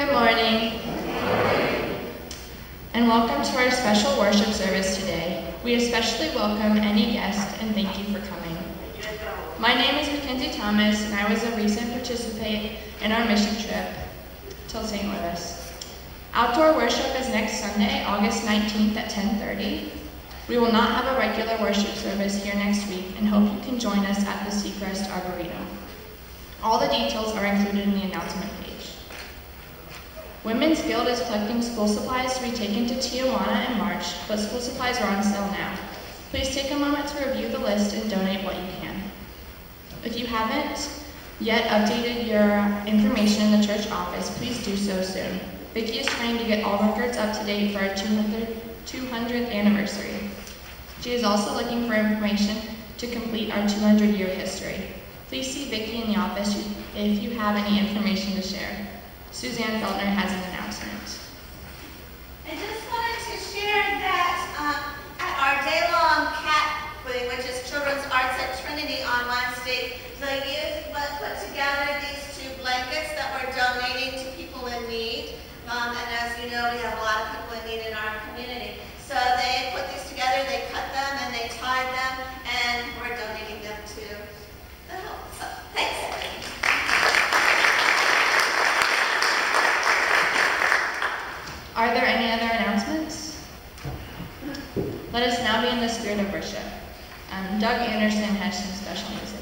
Good morning. And welcome to our special worship service today. We especially welcome any guest and thank you for coming. My name is Mackenzie Thomas and I was a recent participant in our mission trip to St. Louis. Outdoor worship is next Sunday, August 19th at 10:30. We will not have a regular worship service here next week and hope you can join us at the Seacrest Arboretum. All the details are included in the announcement page. Women's Guild is collecting school supplies to be taken to Tijuana in March, but school supplies are on sale now. Please take a moment to review the list and donate what you can. If you haven't yet updated your information in the church office, please do so soon. Vicki is trying to get all records up to date for our 200th anniversary. She is also looking for information to complete our 200-year history. Please see Vicki in the office if you have any information to share. Suzanne Feltner has an announcement. I just wanted to share that at our day-long cat wedding, which is Children's Arts at Trinity on Wednesday, the youth put together these 2 blankets that we're donating to people in need. And as you know, we have a lot of people in need in our community. So they put these together, they cut them, and they tied them, and we're donating them to the help. So, thanks. Are there any other announcements? Let us now be in the spirit of worship. Doug Anderson has some special music.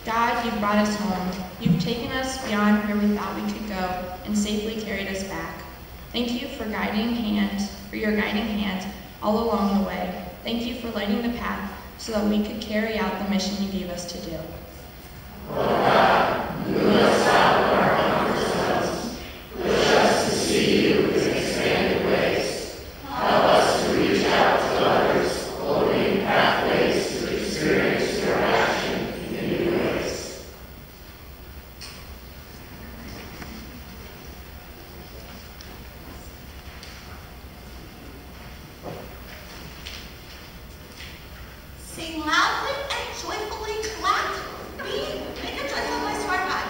God, you've brought us home. You've taken us beyond where we thought we could go and safely carried us back. Thank you for your guiding hand all along the way. Thank you for lighting the path so that we could carry out the mission you gave us to do. Lord God, move us out of our comfort zones. Push us to see you in expanded ways. Help us to reach out to others, opening pathways to experience your action in new ways. Sing loudly and joyfully, clap, make a joyful noise to our God.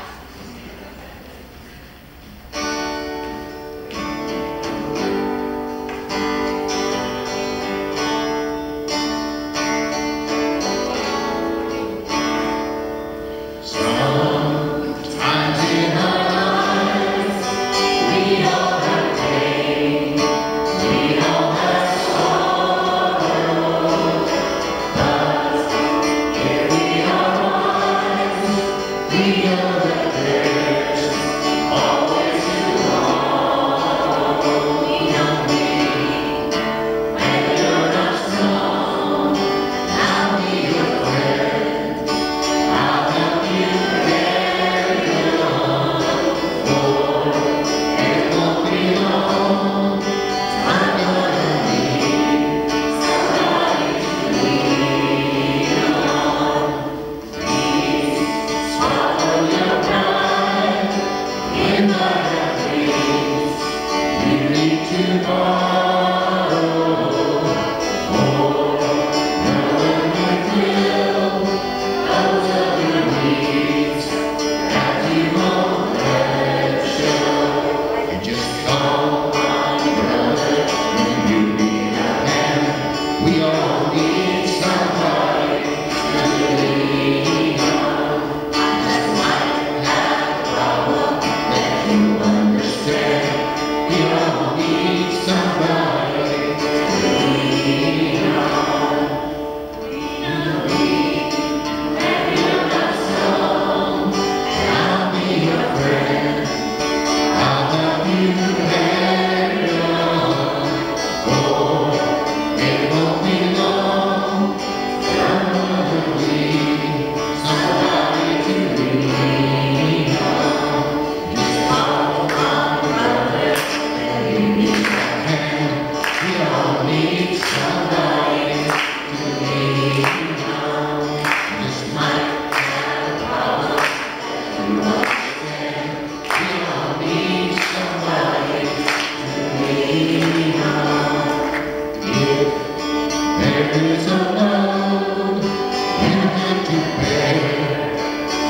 there's a load you have to bear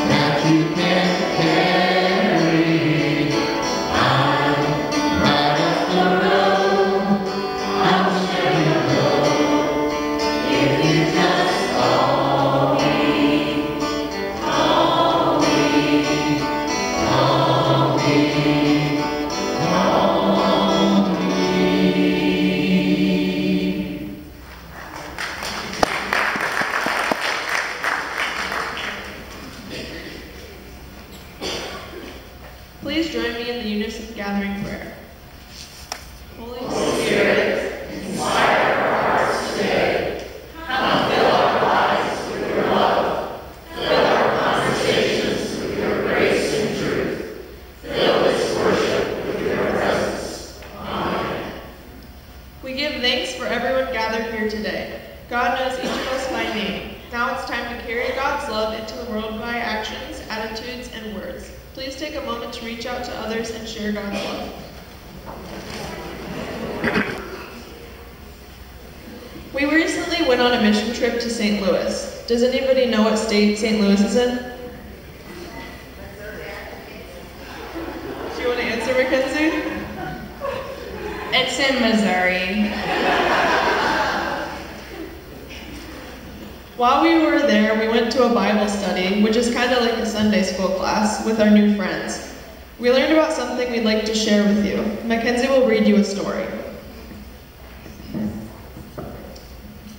that you can't carry. I'm right off the road, I'll share you go. If you just call me, call me, call me, call me. Please join me in the unison gathering prayer. Holy Spirit, inspire our hearts today. Come fill our lives with your love. Fill our conversations with your grace and truth. Fill this worship with your presence. Amen. We give thanks for everyone gathered here today. God knows each of us by name. Now it's time to carry God's love into the world by actions, attitudes, and words. Please take a moment to reach out to others and share God's love. We recently went on a mission trip to St. Louis. Does anybody know what state St. Louis is in? Do you want to answer, Mackenzie? It's in Missouri. While we were there, we went to a Bible study, which is kind of like a Sunday school class, with our new friends. We learned about something we'd like to share with you. Mackenzie will read you a story.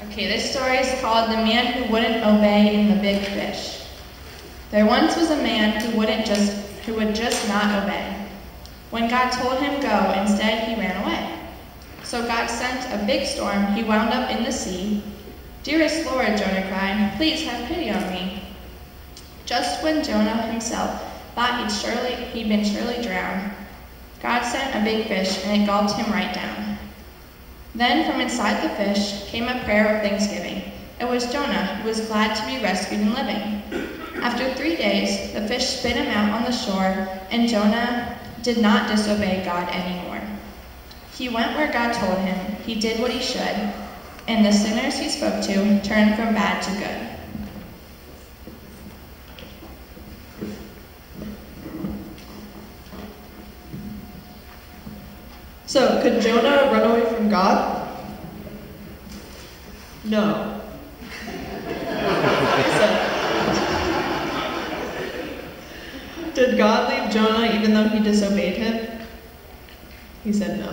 Okay, this story is called The Man Who Wouldn't Obey and the Big Fish. There once was a man who would just not obey. When God told him go, instead he ran away. So God sent a big storm. He wound up in the sea. "Dearest Lord," Jonah cried, "please have pity on me." Just when Jonah himself thought he'd been surely drowned, God sent a big fish and it gulped him right down. Then from inside the fish came a prayer of thanksgiving. It was Jonah who was glad to be rescued and living. After 3 days, the fish spit him out on the shore, and Jonah did not disobey God anymore. He went where God told him, he did what he should, and the sinners he spoke to turned from bad to good. So, could Jonah run away from God? No. Did God leave Jonah even though he disobeyed him? He said no.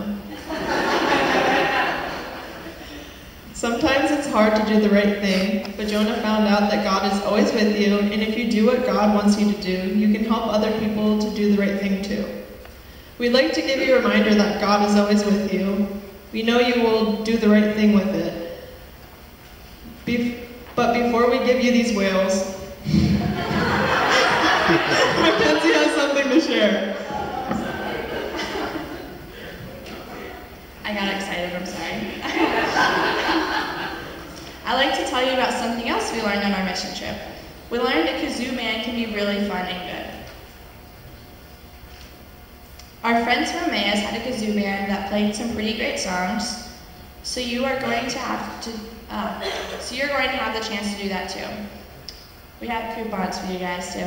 Sometimes it's hard to do the right thing, but Jonah found out that God is always with you, and if you do what God wants you to do, you can help other people to do the right thing too. We'd like to give you a reminder that God is always with you. We know you will do the right thing with it. But before we give you these whales, Mackenzie has something to share. I got excited, I'm sorry. I'd like to tell you about something else we learned on our mission trip. We learned a kazoo band can be really fun and good. Our friends from Emmaus had a kazoo band that played some pretty great songs, so you're going to have the chance to do that too. We have coupons for you guys too.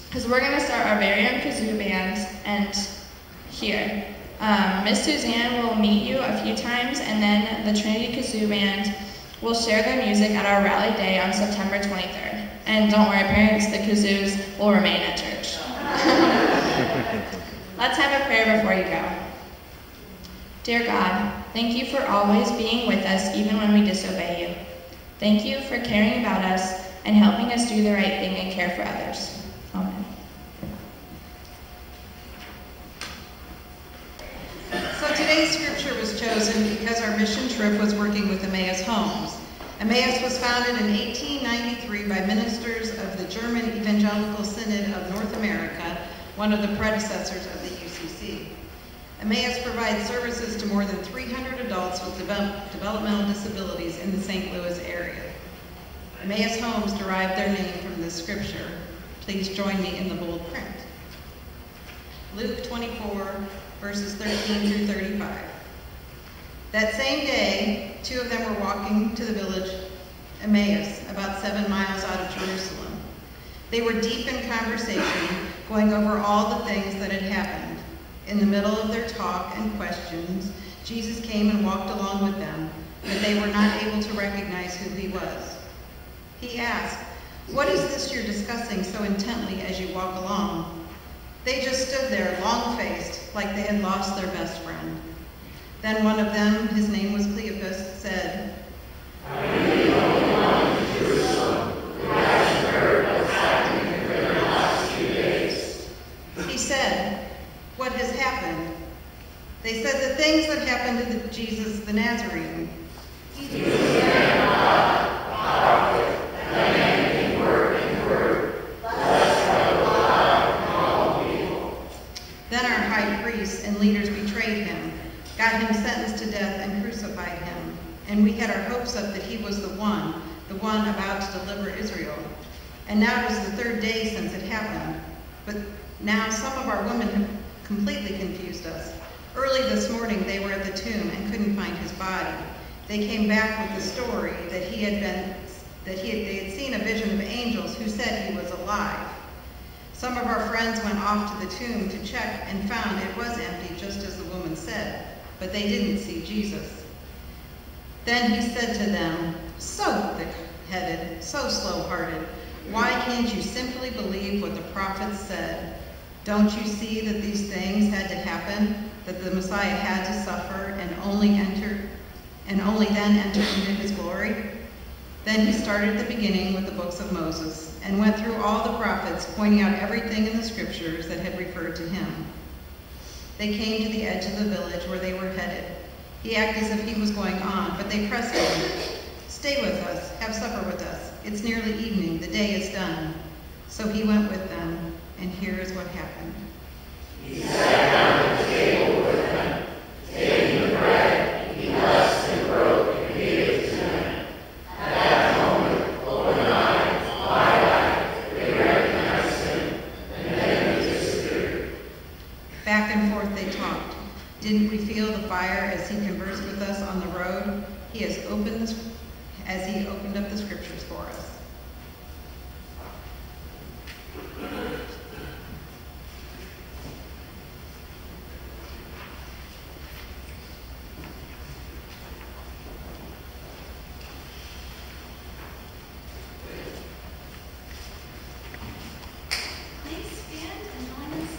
Because we're going to start our very own kazoo band and here. Miss Suzanne will meet you a few times, and then the Trinity Kazoo Band will share their music at our rally day on September 23rd. And don't worry, parents, the kazoos will remain at church. Let's have a prayer before you go. Dear God, thank you for always being with us even when we disobey you. Thank you for caring about us and helping us do the right thing and care for others. Amen. So today's scripture was chosen because our mission trip was working with Emmaus Homes. Emmaus was founded in 1893 by ministers of the German Evangelical Synod of North America, one of the predecessors of the UCC. Emmaus provides services to more than 300 adults with developmental disabilities in the St. Louis area. Emmaus Homes derived their name from this scripture. Please join me in the bold print. Luke 24, verses 13 through 35. That same day, two of them were walking to the village Emmaus, about 7 miles out of Jerusalem. They were deep in conversation, going over all the things that had happened. In the middle of their talk and questions, Jesus came and walked along with them, but they were not able to recognize who he was. He asked, "What is this you're discussing so intently as you walk along?" They just stood there, long-faced, like they had lost their best friend. Then one of them, his name was Cleopas, said, "I really don't want to Jerusalem, who hasn't heard what's happening for the last few days." He said, "What has happened?" They said the things that happened to Jesus the Nazarene. He was a man of God, a prophet, a man in word and word, blessed by God and all people. Then our high priests and leaders betrayed him, got him sentenced to death and crucified him. And we had our hopes up that he was the one about to deliver Israel. And now it is the 3rd day since it happened. But now some of our women have completely confused us. Early this morning they were at the tomb and couldn't find his body. They came back with the story that they had seen a vision of angels who said he was alive. Some of our friends went off to the tomb to check and found it was empty, just as the woman said, but they didn't see Jesus. Then he said to them, "So thick-headed, so slow-hearted, why can't you simply believe what the prophets said? Don't you see that these things had to happen, that the Messiah had to suffer and only then enter into his glory?" Then he started at the beginning with the books of Moses and went through all the prophets, pointing out everything in the scriptures that had referred to him. They came to the edge of the village where they were headed. He acted as if he was going on, but they pressed him. "Stay with us, have supper with us. It's nearly evening, the day is done." So he went with them, and here is what happened. He sat down at the table with them. Taking the bread, he blessed and broke and gave it to them. At that moment, open-eyed, wide-eyed, they recognized him, and then he disappeared. Back and forth they talked. Didn't we feel the fire as he conversed with us on the road? He has opened up the scriptures for us. Please stand and join us.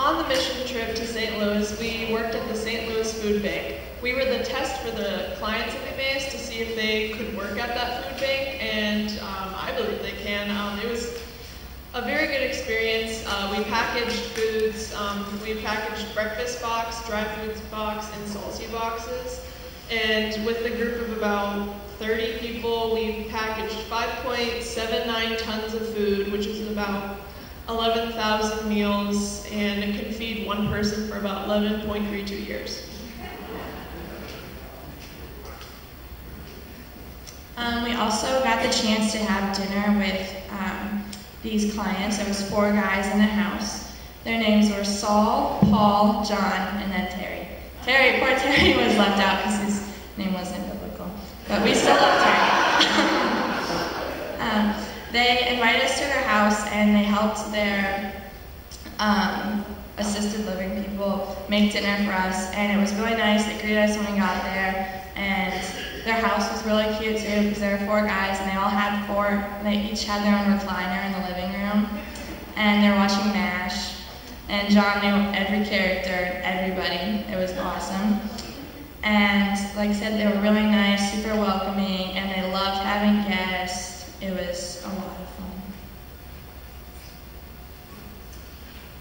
on the mission trip to St. Louis, we worked at the St. Louis Food Bank. We were the test for the clients of Emmaus to see if they could work at that food bank, and I believe they can. It was a very good experience. We packaged foods. We packaged breakfast box, dry foods box, and salty boxes. And with a group of about 30 people, we packaged 5.79 tons of food, which is about 11,000 meals, and it can feed one person for about 11.32 years. We also got the chance to have dinner with these clients. There was 4 guys in the house. Their names were Saul, Paul, John, and then Terry. Poor Terry was left out because his name wasn't biblical, but we still love Terry. They invited us to their house, and they helped their assisted living people make dinner for us, and it was really nice. They greeted us when we got there, and their house was really cute too because there were 4 guys, and they each had their own recliner in the living room, and they're watching MASH, and John knew every character, everybody. It was awesome. And like I said, they were really nice, super welcoming, and they loved having guests. It was a lot of fun.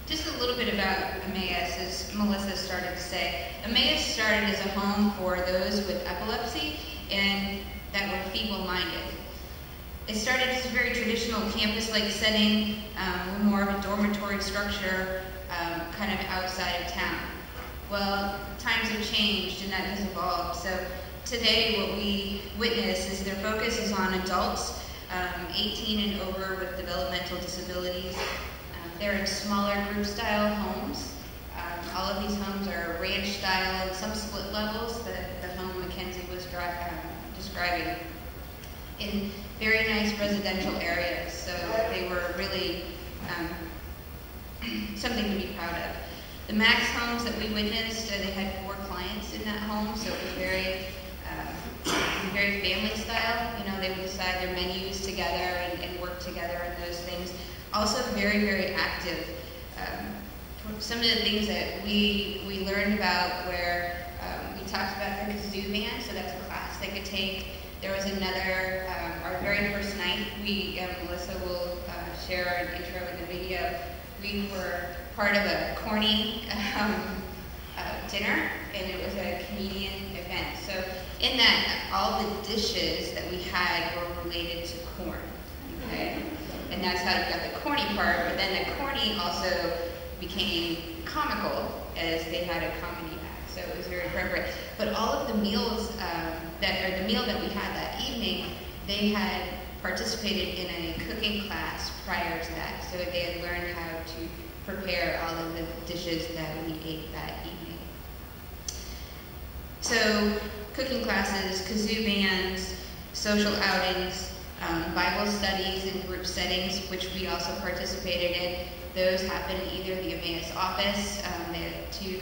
Just a little bit about Emmaus, as Melissa started to say. Emmaus started as a home for those with epilepsy and that were feeble-minded. It started as a very traditional campus-like setting, more of a dormitory structure, kind of outside of town. Well, times have changed and that has evolved. So today what we witness is their focus is on adults 18 and over with developmental disabilities. They're in smaller group-style homes. All of these homes are ranch-style and some split levels, the home Mackenzie was describing, in very nice residential areas. So they were really something to be proud of. The Max homes that we witnessed, they had 4 clients in that home, so it was very family style. You know, they would decide their menus together and work together and those things. Also very, very active. Some of the things that we learned about where we talked about the kazoo band, so that's a class they could take. There was another, our very first night, Melissa will share an intro in the video. We were part of a corny dinner, and it was a comedian event. So in that, all the dishes that we had were related to corn, okay? And that's how you got the corny part, but then the corny also became comical as they had a comedy act, so it was very appropriate. But all of the meals, the meal that we had that evening, they had participated in a cooking class prior to that, so they had learned how to prepare all of the dishes that we ate that evening. So cooking classes, kazoo bands, social outings, Bible studies in group settings, which we also participated in. Those happen either the Emmaus office, they have 2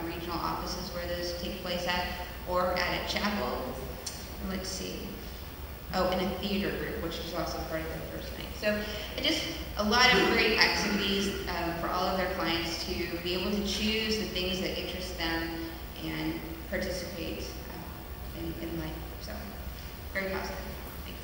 regional offices where those take place at, or at a chapel. Let's see. Oh, and a theater group, which is also part of their first night. So just a lot of great activities for all of their clients to be able to choose the things that interest them and participate in life. So very positive. Thanks.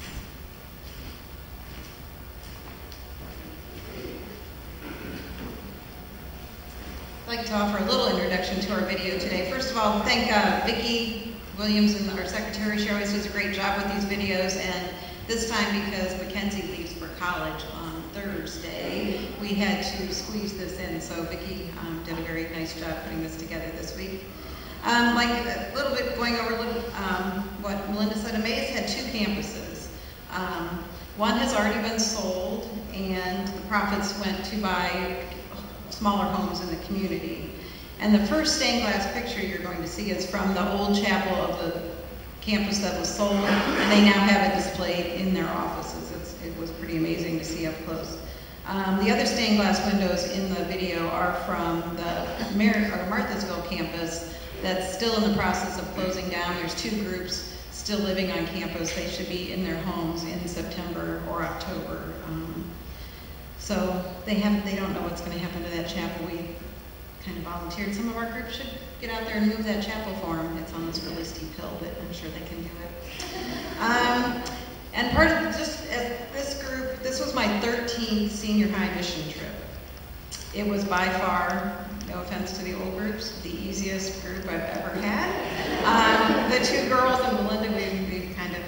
I'd like to offer a little introduction to our video today. First of all, thank Vicki Williams, and our secretary. She always does a great job with these videos, and this time because Mackenzie leaves for college on Thursday, we had to squeeze this in, so Vicki did a very nice job putting this together this week. Like a little bit going over what Melinda said, Emmaus had 2 campuses. One has already been sold, and the profits went to buy smaller homes in the community. And the first stained glass picture you're going to see is from the old chapel of the campus that was sold, and they now have it displayed in their offices. It was pretty amazing to see up close. The other stained glass windows in the video are from the Marthasville campus that's still in the process of closing down. There's 2 groups still living on campus. They should be in their homes in September or October. So they don't know what's going to happen to that chapel. We kind of volunteered. Some of our groups should get out there and move that chapel for them. It's on this really steep hill, but I'm sure they can do it. And part of just as this group, this was my 13th senior high mission trip. It was by far, no offense to the old groups, the easiest group I've ever had. The two girls and Melinda, we kind of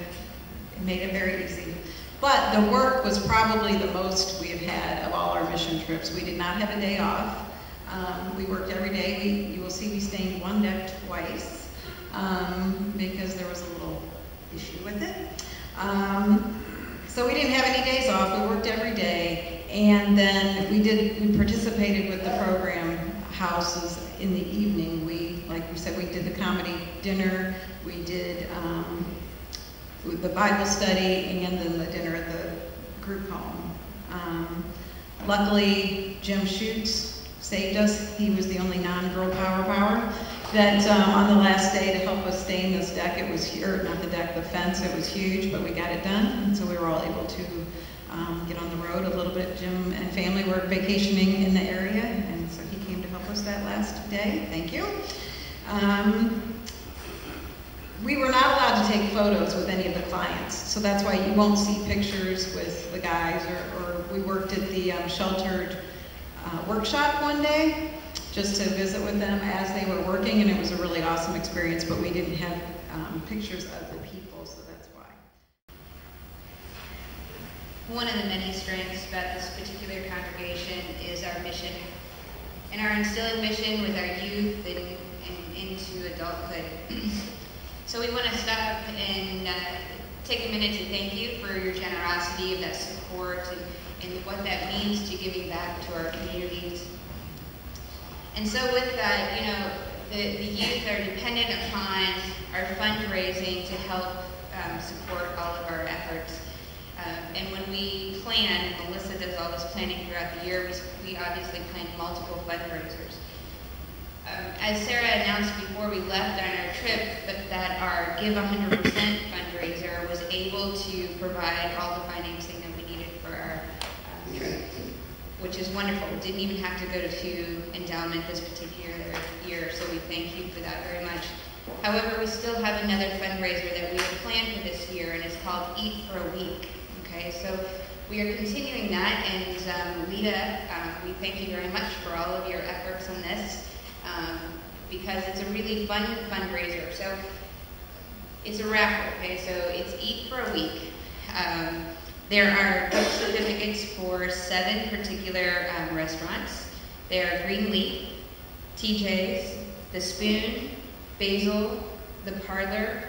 made it very easy. But the work was probably the most we have had of all our mission trips. We did not have a day off. We worked every day. You will see we stained one deck twice because there was a little issue with it. So we didn't have any days off. We worked every day, and then we participated with the program houses in the evening. Like we said, we did the comedy dinner. We did the Bible study, and then the dinner at the group home. Luckily, Jim Schutz saved us. He was the only non-girl power that on the last day to help us stain this deck. It was here, not the deck, the fence. It was huge, but we got it done, and so we were all able to get on the road a little bit. Jim and family were vacationing in the area, and so he came to help us that last day. Thank you. We were not allowed to take photos with any of the clients, so that's why you won't see pictures with the guys, or we worked at the sheltered workshop one day just to visit with them as they were working, and it was a really awesome experience, but we didn't have pictures of the people, so that's why. One of the many strengths about this particular congregation is our mission, and our instilling mission with our youth and into adulthood. So we want to stop and take a minute to thank you for your generosity of that support and what that means to giving back to our communities. And so with that, you know, the youth are dependent upon our fundraising to help support all of our efforts. And when we plan, and Melissa does all this planning throughout the year, we obviously plan multiple fundraisers. As Sarah announced before we left on our trip, that our Give 100% fundraiser was able to provide all the financing that we needed for our trip, which is wonderful. We didn't even have to go to endowment this particular year, so we thank you for that very much. However, we still have another fundraiser that we have planned for this year, and it's called Eat for a Week. Okay, so we are continuing that, and Lita, we thank you very much for all of your efforts on this. Because it's a really fun fundraiser. So it's a raffle, okay? So it's Eat for a Week. There are gift certificates for 7 particular restaurants. They are Greenleaf, TJ's, The Spoon, Basil, The Parlor,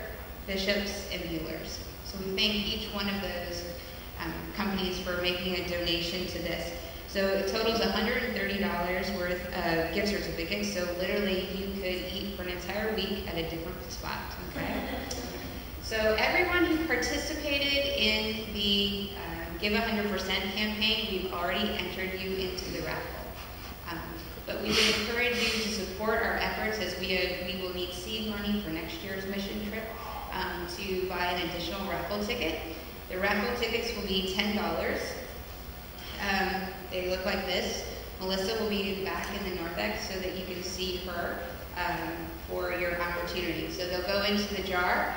Bishop's, and Mueller's. So we thank each one of those companies for making a donation to this. So it totals $130 worth of gift certificates. So literally you could eat for an entire week at a different spot, okay? So everyone who participated in the Give 100% campaign, we've already entered you into the raffle. But we would encourage you to support our efforts as we will need seed money for next year's mission trip to buy an additional raffle ticket. The raffle tickets will be $10. They look like this. Melissa will be back in the narthex so that you can see her for your opportunity. So they'll go into the jar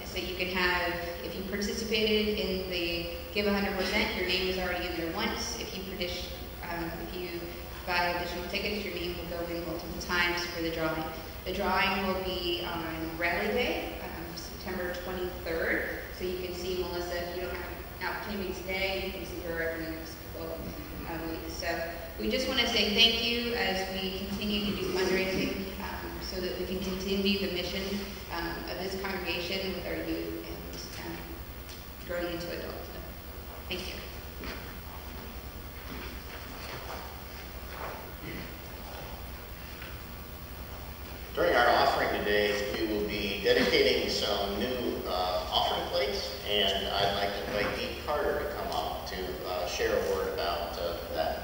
so you can have, if you participated in the Give 100%, your name is already in there once. If you buy additional tickets, your name will go in multiple times for the drawing. The drawing will be on Rally Day, September 23rd. So you can see Melissa, if you don't have an opportunity today, you can see her over the next couple of weeks. So we just want to say thank you as we continue to do fundraising so that we can continue the mission of this congregation with our youth and growing into adulthood. Thank you. During our offering today, we will be dedicating some new offering plates, and I'd like to invite Dee Carter to come up to share a word about that.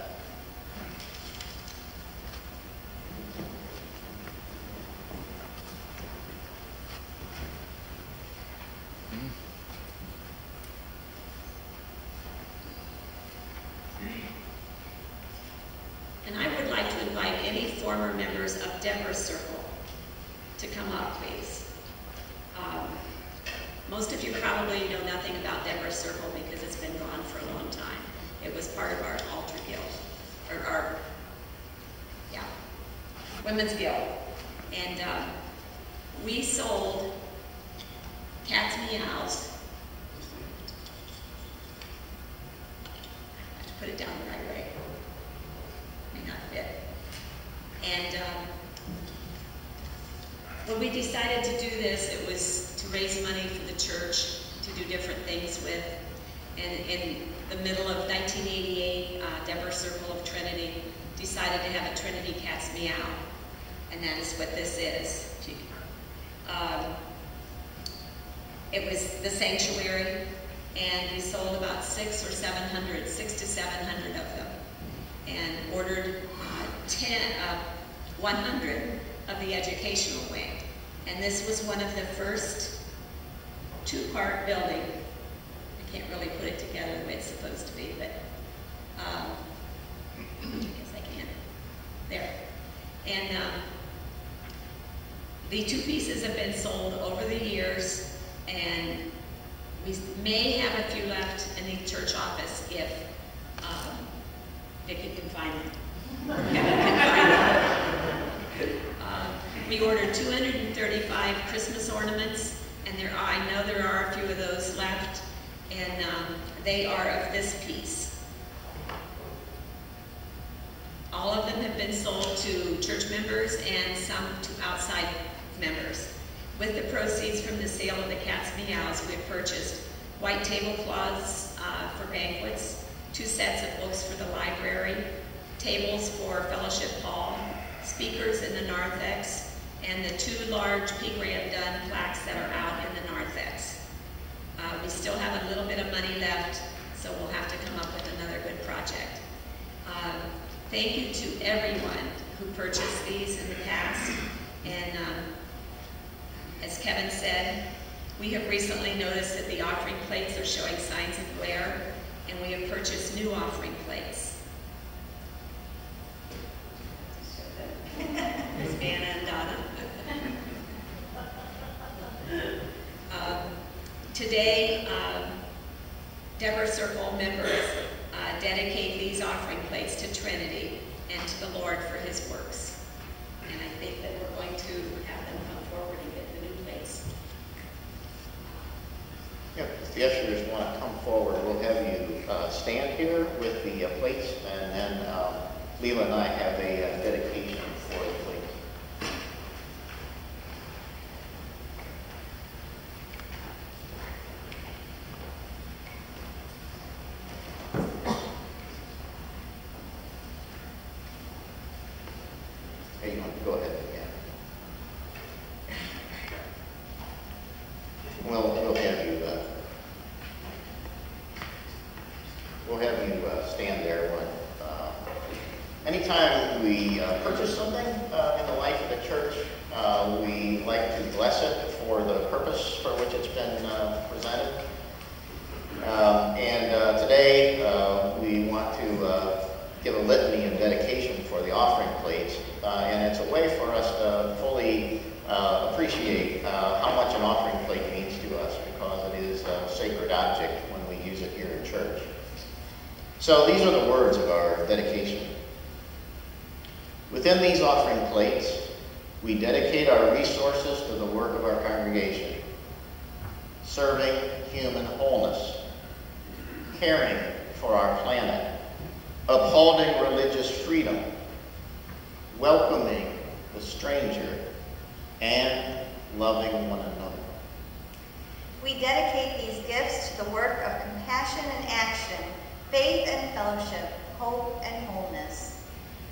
former members of Deborah's Circle to come up, please. Most of you probably know nothing about Deborah's Circle because it's been gone for a long time. It was part of our altar guild, or our women's guild. And we sold Cat's Meows. I have to put it down the right way. May not fit. And when we decided to do this, it was to raise money for the church to do different things with. And in the middle of 1988, Deborah's Circle of Trinity decided to have a Trinity Cat's Meow. And that is what this is. It was the sanctuary, and we sold about 600 to 700 of them, and ordered 100 of the educational wing. And this was one of the first two-part building. I can't really put it together the way it's supposed to be, but I guess I can. There. And the two pieces have been sold over the years, and we may have a few left in the church office if Vicki can find them. We ordered 235 Christmas ornaments, and I know there are a few of those left, and they are of this piece. All of them have been sold to church members and some to outside members. With the proceeds from the sale of the Cat's Meows, we have purchased white tablecloths for banquets, 2 sets of books for the library, tables for Fellowship Hall, speakers in the narthex, and the 2 large P. Graham Dunn plaques that are out in the narthex. We still have a little bit of money left, so we'll have to come up with another good project. Thank you to everyone who purchased these in the past. And as Kevin said, we have recently noticed that the offering plates are showing signs of wear, and we have purchased new offering plates. There's Vanna and Donna. Today, Deborah's Circle members dedicate these offering plates to Trinity and to the Lord for his works. And I think that we're going to have them come forward and get the new plates. Yeah, if the ushers want to come forward, we'll have you stand here with the plates, and then Leela and I have a dedication for the plates. Hey, you want to go ahead again? We'll have you stand there when. Anytime we purchase something in the life of the church, we like to bless it for the purpose for which it's been presented. Today we want to give a litany of dedication for the offering plates, and it's a way for us to fully appreciate how much an offering plate means to us, because it is a sacred object when we use it here in church. So these are the words of our dedication. Within these offering plates, we dedicate our resources to the work of our congregation, serving human wholeness, caring for our planet, upholding religious freedom, welcoming the stranger, and loving one another. We dedicate these gifts to the work of compassion and action, faith and fellowship, hope and wholeness.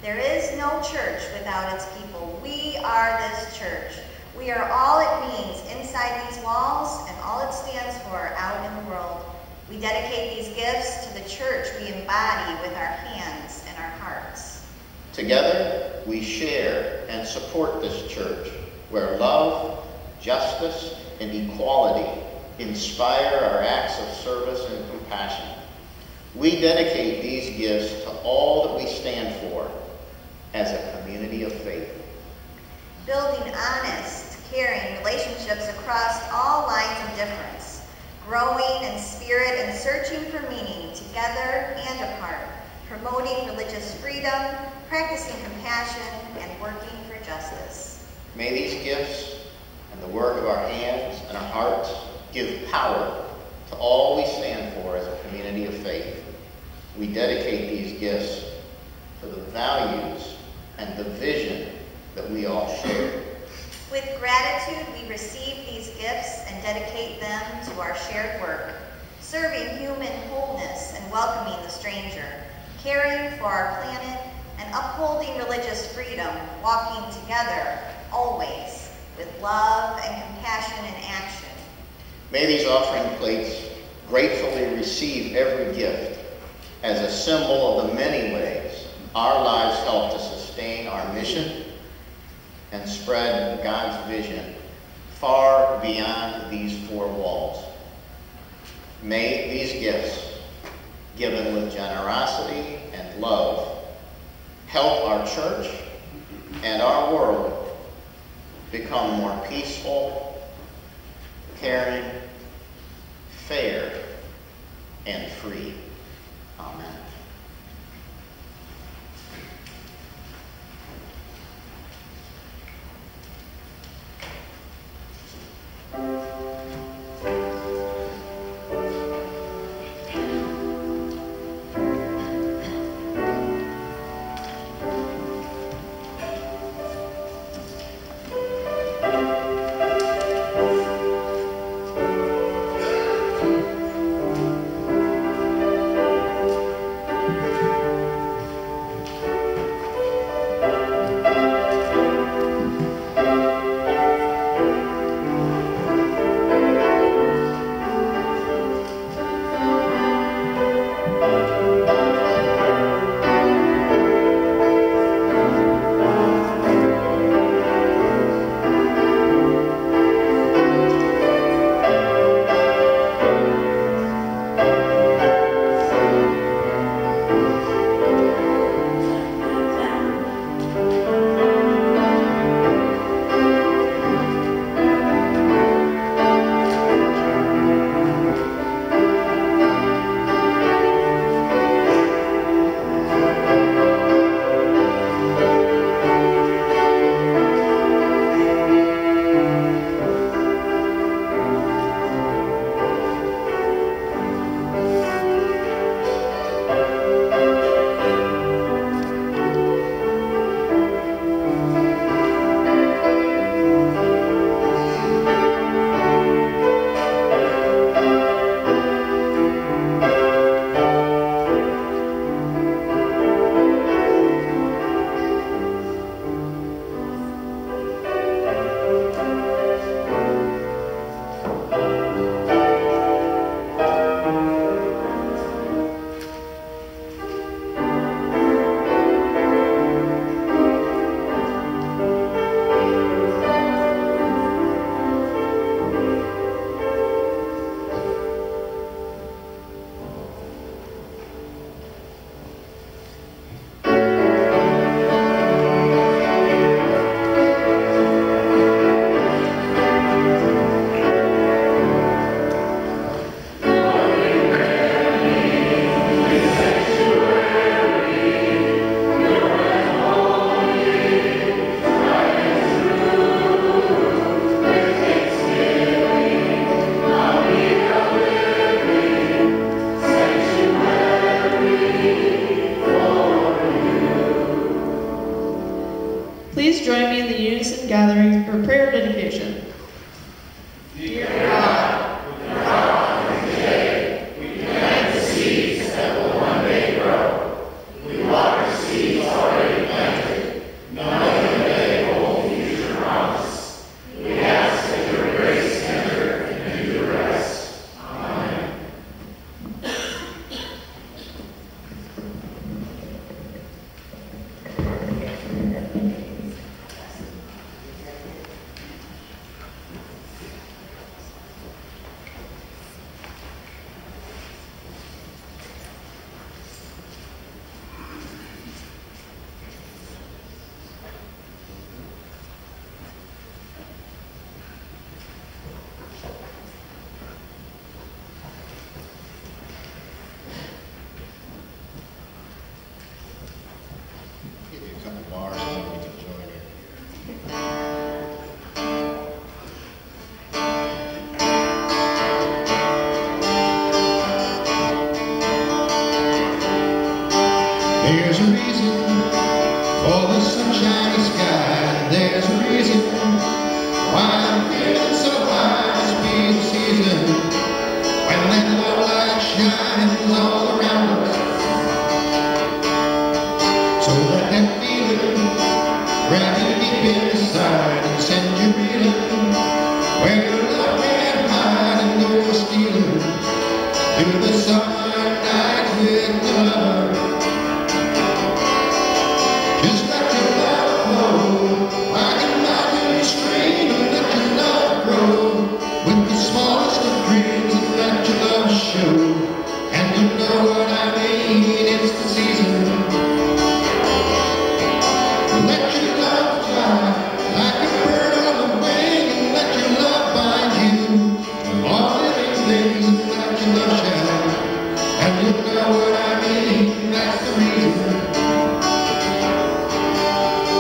There is no church without its people. We are this church. We are all it means inside these walls and all it stands for out in the world. We dedicate these gifts to the church we embody with our hands and our hearts. Together, we share and support this church where love, justice, and equality inspire our acts of service and compassion. We dedicate these gifts to all that we stand for, as a community of faith. Building honest, caring relationships across all lines of difference. Growing in spirit and searching for meaning together and apart. Promoting religious freedom, practicing compassion, and working for justice. May these gifts and the work of our hands and our hearts give power to all we stand for as a community of faith. We dedicate these gifts to the values and the vision that we all share. With gratitude, we receive these gifts and dedicate them to our shared work, serving human wholeness and welcoming the stranger, caring for our planet, and upholding religious freedom, walking together, always, with love and compassion in action. May these offering plates gratefully receive every gift as a symbol of the many ways our lives help to sustain our mission and spread God's vision far beyond these four walls. May these gifts, given with generosity and love, help our church and our world become more peaceful, caring, fair, and free. Amen. Please join me in the unison gathering for prayer dedication. Dear God, with the crop of the day, we plant the seeds that will one day grow. We water seeds already planted, knowing that they hold future promise. We ask that your grace enter and do the rest. Amen.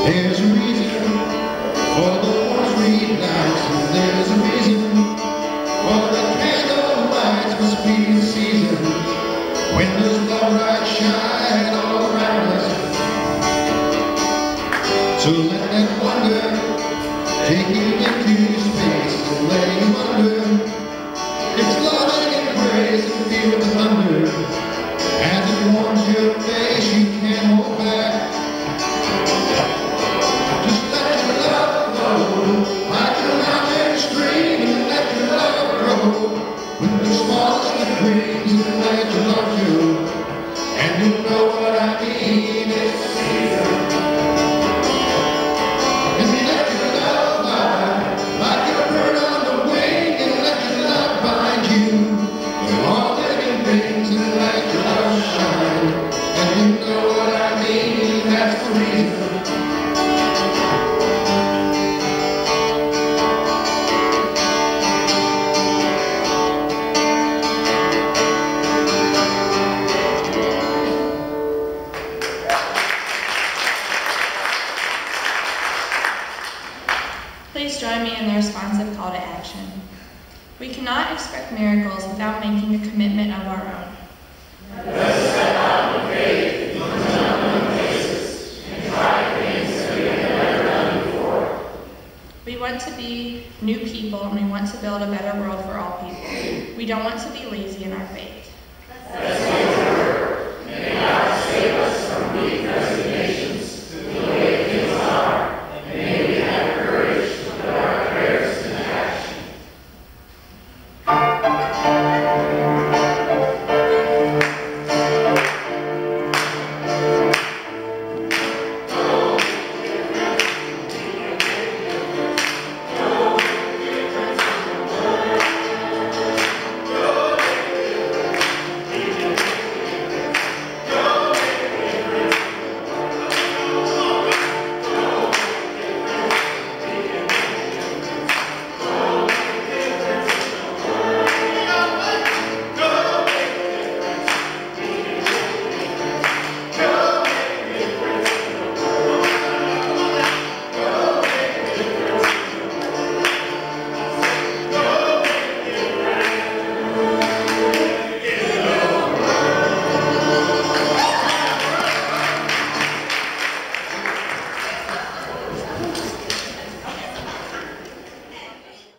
There's a reason for those street lights, and there's a reason for the candle lights. Must be the season when those love lights shine all around us. So let that wonder take you into space and let you wonder. It's love and grace and feel the thunder as it warms your face. You can't hold back. Just let your love flow like a mountain stream, and let your love grow with the smallest of dreams, and let your love show. And you know what I mean. It's the season. And let your love fly like a bird on the wing, and let your love bind you with all living things, and let your love shine. And you know what I mean. That's the reason. Please join me in the responsive call to action. We cannot expect miracles without making a commitment of our own. Let's step out in faith into unknown places and try things that we have never done before. We want to be new people, and we want to build a better world for all people. We don't want to be lazy in our faith.